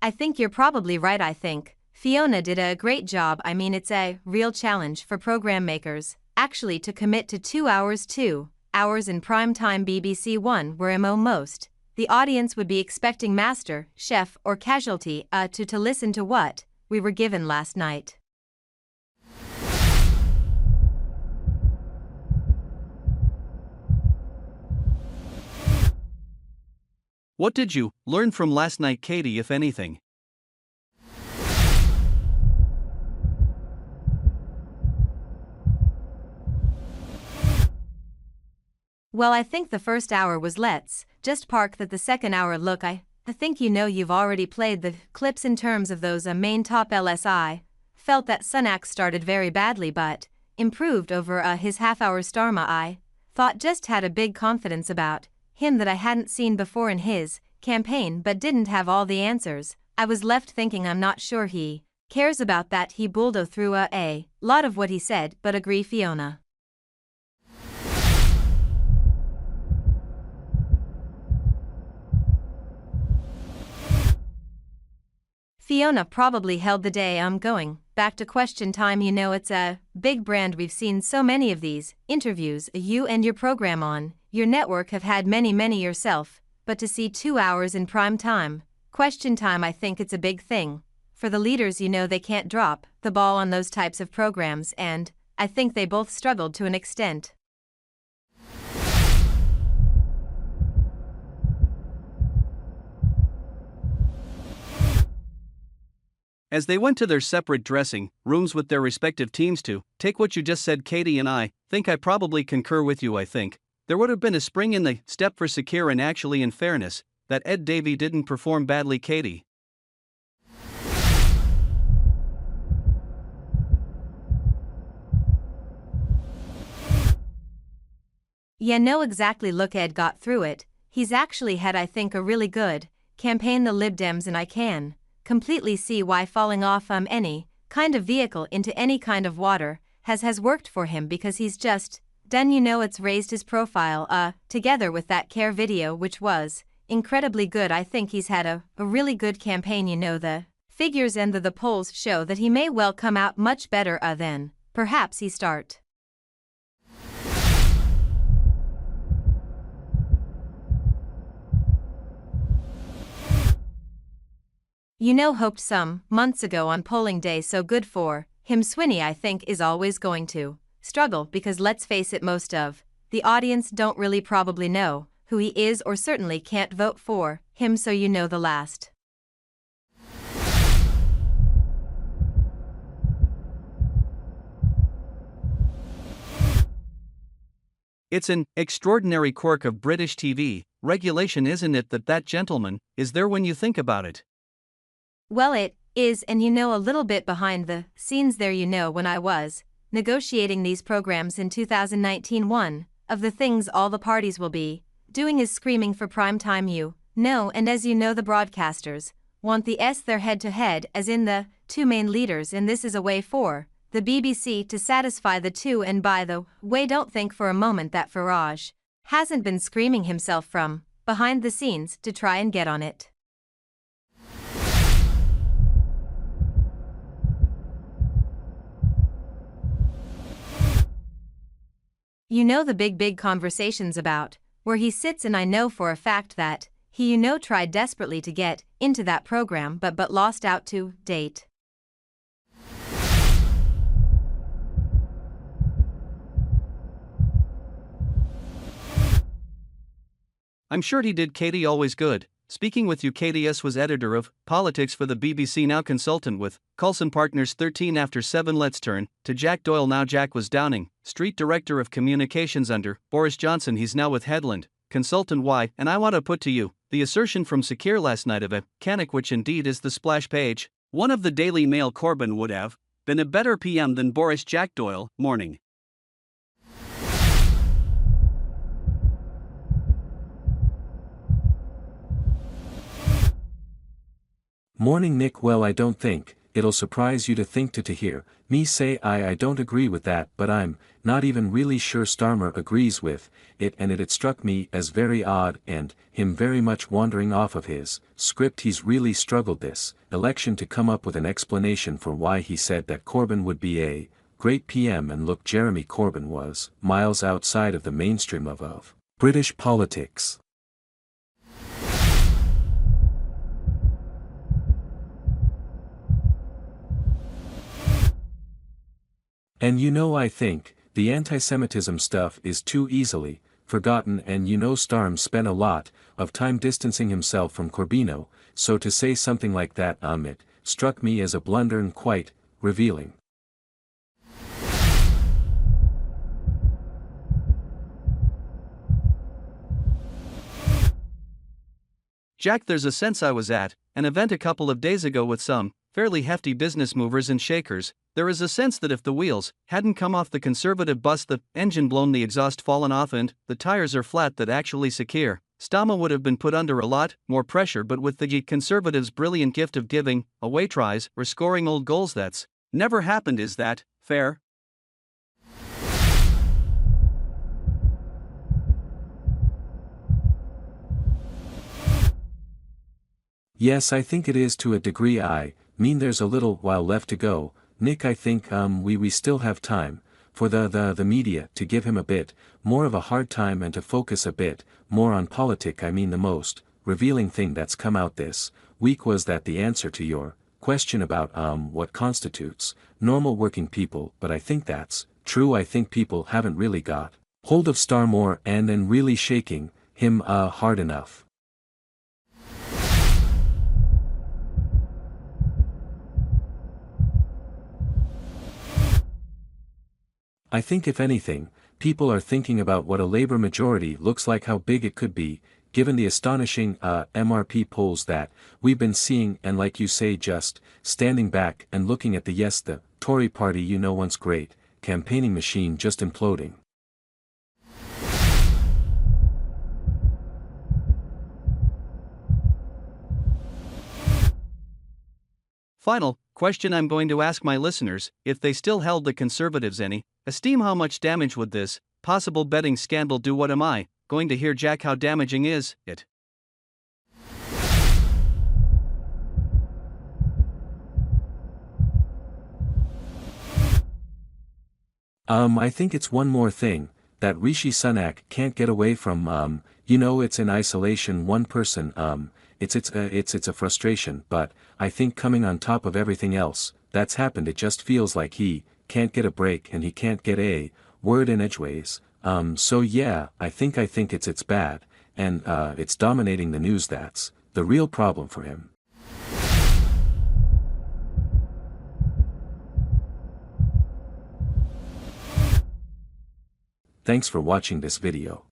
I think you're probably right. I think Fiona did a great job. I mean, it's a real challenge for program makers, actually, to commit to 2 hours in primetime BBC One, where most the audience would be expecting Master, Chef, or Casualty to listen to what we were given last night. What did you learn from last night, Katie, if anything? Well, I think the first hour was let's just park that. The second hour, look, I think you've already played the clips in terms of those main top LSI. Felt that Sunak started very badly but improved over his half-hour Starma. I thought just had a big confidence about him that I hadn't seen before in his campaign, but didn't have all the answers. I was left thinking I'm not sure he cares about that. He bulldo through a lot of what he said, but agree, Fiona. Fiona probably held the day. Going back to question time, it's a big brand. We've seen so many of these interviews. You and your program on your network have had many yourself, but to see 2 hours in prime time, question time, I think it's a big thing. For the leaders, they can't drop the ball on those types of programs, and I think they both struggled to an extent. As they went to their separate dressing rooms with their respective teams to take what you just said, Katie, and I think I probably concur with you. I think there would have been a spring in the step for Sakir, and actually, in fairness, that Ed Davey didn't perform badly, Katie. Yeah, no, exactly. Look, Ed got through it. He's actually had, I think, a really good campaign, the Lib Dems, and I can completely see why falling off any kind of vehicle into any kind of water has worked for him, because he's just done, it's raised his profile together with that care video, which was incredibly good. I think he's had a really good campaign. The figures and the polls show that he may well come out much better than perhaps he start. Hoped some months ago on polling day, so good for him. Swinney, I think, is always going to struggle, because let's face it, most of the audience don't really probably know who he is, or certainly can't vote for him, so the last. It's an extraordinary quirk of British TV regulation, isn't it, that gentleman is there when you think about it? Well, it is, and a little bit behind the scenes there. When I was negotiating these programs in 2019, one of the things all the parties will be doing is screaming for prime time, and as the broadcasters want their head-to-head, as in the two main leaders, and this is a way for the BBC to satisfy the two. And by the way, don't think for a moment that Farage hasn't been screaming himself from behind the scenes to try and get on it. The big conversations about where he sits, and I know for a fact that he tried desperately to get into that program but lost out to date. I'm sure he did, Katie. Always good speaking with you. KDS was editor of Politics for the BBC, now consultant with Coulson Partners. 13 after 7. Let's turn to Jack Doyle now. Jack was Downing Street Director of Communications under Boris Johnson. He's now with Headland Consultant. Why? And I want to put to you the assertion from Sakir last night of a Canuck, which indeed is the splash page one of the Daily Mail. Corbyn would have been a better PM than Boris. Jack Doyle, morning. Morning, Nick. Well, I don't think it'll surprise you to think to hear me say I don't agree with that, but I'm not even really sure Starmer agrees with it, and it struck me as very odd and him very much wandering off of his script. He's really struggled this election to come up with an explanation for why he said that Corbyn would be a great PM, and look, Jeremy Corbyn was miles outside of the mainstream of British politics. And I think the anti-Semitism stuff is too easily forgotten, and Starm spent a lot of time distancing himself from Corbino, so to say something like that it struck me as a blunder and quite revealing. Jack, there's a sense I was at an event a couple of days ago with some fairly hefty business movers and shakers. There is a sense that if the wheels hadn't come off the Conservative bus, the engine blown, the exhaust fallen off, and the tires are flat, that actually Sakir Starmer would have been put under a lot more pressure. But with the Conservatives' brilliant gift of giving away tries or scoring old goals, that's never happened. Is that fair? Yes, I think it is to a degree. I mean, there's a little while left to go, Nick. I think we still have time for the media to give him a bit more of a hard time and to focus a bit more on politics. I mean, the most revealing thing that's come out this week was that the answer to your question about what constitutes normal working people, but I think that's true. I think people haven't really got hold of Starmer and really shaking him hard enough. I think if anything, people are thinking about what a Labour majority looks like, how big it could be, given the astonishing MRP polls that we've been seeing, and like you say, just standing back and looking at the Tory party, once great campaigning machine, just imploding. Final question I'm going to ask my listeners: if they still held the Conservatives any esteem, how much damage would this possible betting scandal do? What am I going to hear, Jack? How damaging is it? I think it's one more thing that Rishi Sunak can't get away from. It's in isolation, one person. It's a frustration, but I think coming on top of everything else that's happened, it just feels like he can't get a break and he can't get a word in edgeways. So yeah, I think it's bad, and it's dominating the news. That's the real problem for him. Thanks for watching this video.